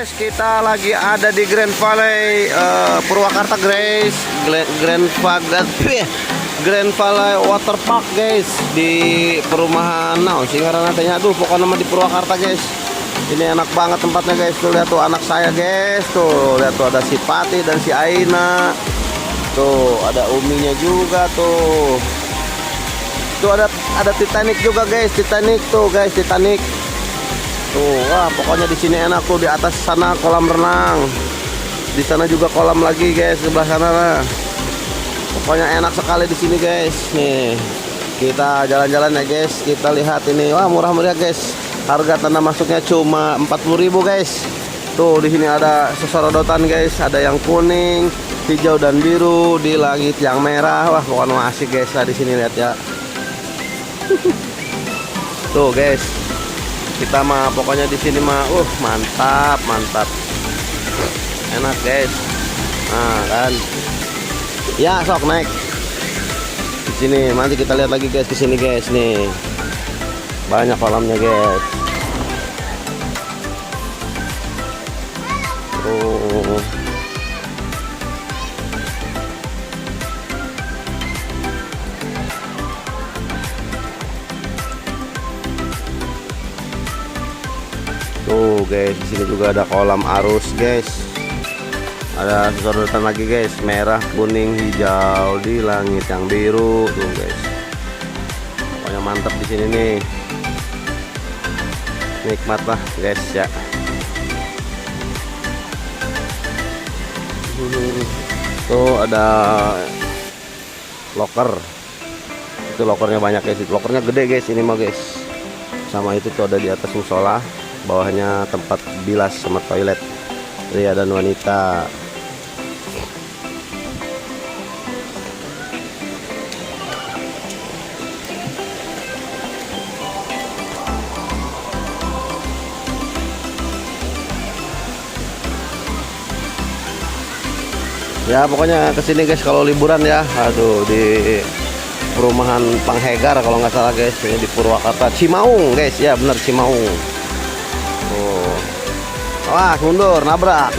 guys, kita lagi ada di Grand Valley Purwakarta guys. Grand Valley Water Park guys, di perumahan Singaran nantinya. Aduh, pokoknya nama di Purwakarta guys. Ini enak banget tempatnya guys. Tuh lihat tuh anak saya guys. Tuh lihat tuh ada si Pati dan si Aina. Tuh ada Uminya juga tuh. Tuh ada Titanic juga guys. Titanic tuh guys, Titanic. Tuh, wah pokoknya di sini enak tuh. Di atas sana kolam renang. Di sana juga kolam lagi guys, sebelah sana lah. Pokoknya enak sekali di sini guys. Nih, kita jalan-jalan ya guys. Kita lihat ini. Wah, murah-murah guys. Harga tanah masuknya cuma 40.000 guys. Tuh, di sini ada sesorodotan guys. Ada yang kuning, hijau dan biru di langit yang merah. Wah, pokoknya asik guys lah di sini, lihat ya. Tuh guys. Kita mah pokoknya di sini mah mantap, mantap. Enak guys. Nah, kan. Ya, sok naik. Di sini nanti kita lihat lagi guys, ke sini guys nih. Banyak kolamnya guys. Oh. Tuh guys, di sini juga ada kolam arus guys. Ada sorotan lagi guys, merah, kuning, hijau di langit yang biru tuh guys. Pokoknya mantap di sini nih. Nikmat lah guys ya. Tuh ada loker. Itu lokernya banyak guys. Lokernya gede guys ini mah guys. Sama itu tuh ada di atas musola. Bawahnya tempat bilas sama toilet pria dan wanita. Ya pokoknya kesini guys kalau liburan ya. Aduh, di perumahan Panghegar kalau nggak salah guys, ini di Purwakarta, Cimaung guys ya, bener Cimaung. Oh. Wah, mundur, nabrak.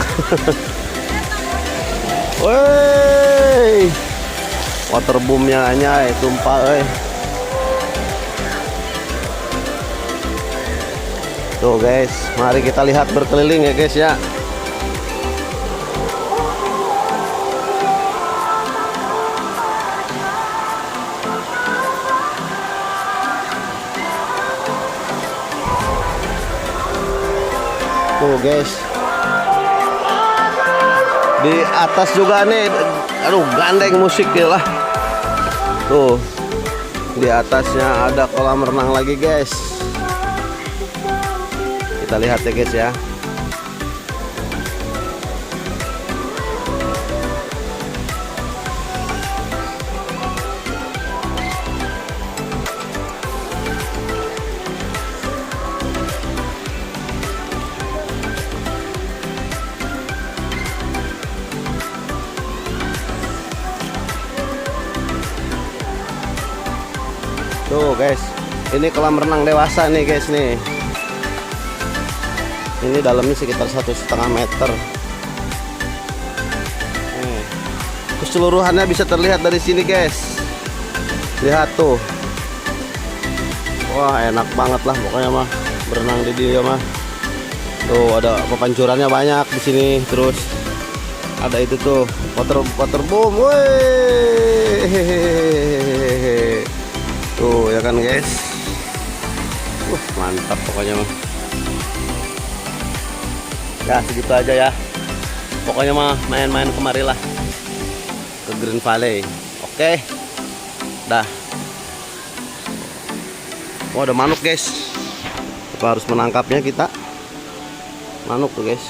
Woi. Waterboomnya hanya tumpah Tuh guys, mari kita lihat berkeliling ya guys ya. Tuh guys, di atas juga nih, aduh gandeng musik ya lah. Tuh, di atasnya ada kolam renang lagi guys. Kita lihat ya guys ya. Tuh guys, ini kolam renang dewasa nih guys nih. Ini dalamnya sekitar 1,5 meter. Keseluruhannya bisa terlihat dari sini guys. Lihat tuh. Wah, enak banget lah pokoknya mah berenang di dia mah. Tuh ada pepancurannya banyak di sini. Terus ada itu tuh water boom. Wih. Tuh ya kan guys. Mantap pokoknya mah. Ya segitu aja ya. Pokoknya mah main-main kemari lah ke Grand Valley. Oke. Dah. Oh, ada manuk guys. Kita harus menangkapnya kita. Manuk tuh guys.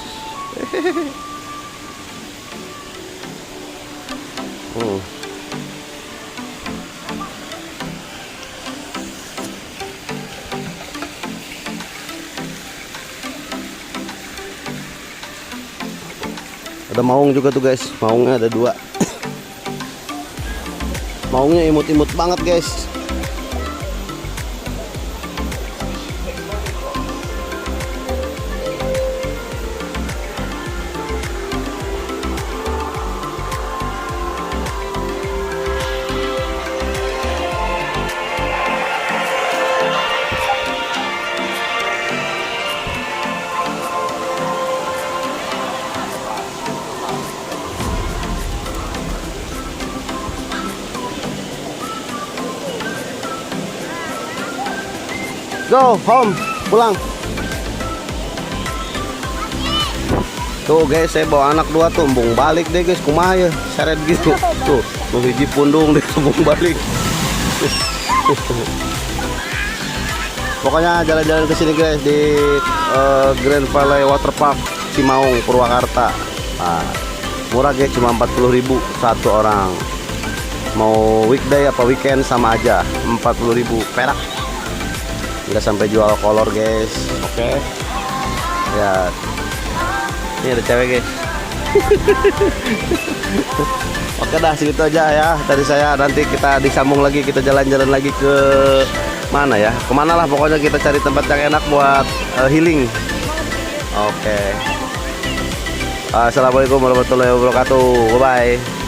Ada maung juga tuh guys. Maungnya ada 2. Maungnya imut-imut banget guys. Go home, pulang. Tuh guys, saya bawa anak dua tuh, embung balik deh guys, kumaha ya, seret gitu. Tuh, hiji pundung deh, embung balik. Pokoknya jalan-jalan ke sini guys di Grand Valley Waterpark Cimaung Purwakarta. Nah, murah guys, cuma 40.000 satu orang. Mau weekday apa weekend sama aja, 40.000 perak. Nggak sampai jual kolor guys. Oke. Ya. Ini ada cewek guys. Oke dah, segitu aja ya dari saya. Nanti kita disambung lagi, kita jalan-jalan lagi ke mana ya, kemana lah pokoknya, kita cari tempat yang enak buat healing. Oke. Assalamualaikum warahmatullahi wabarakatuh. Bye bye.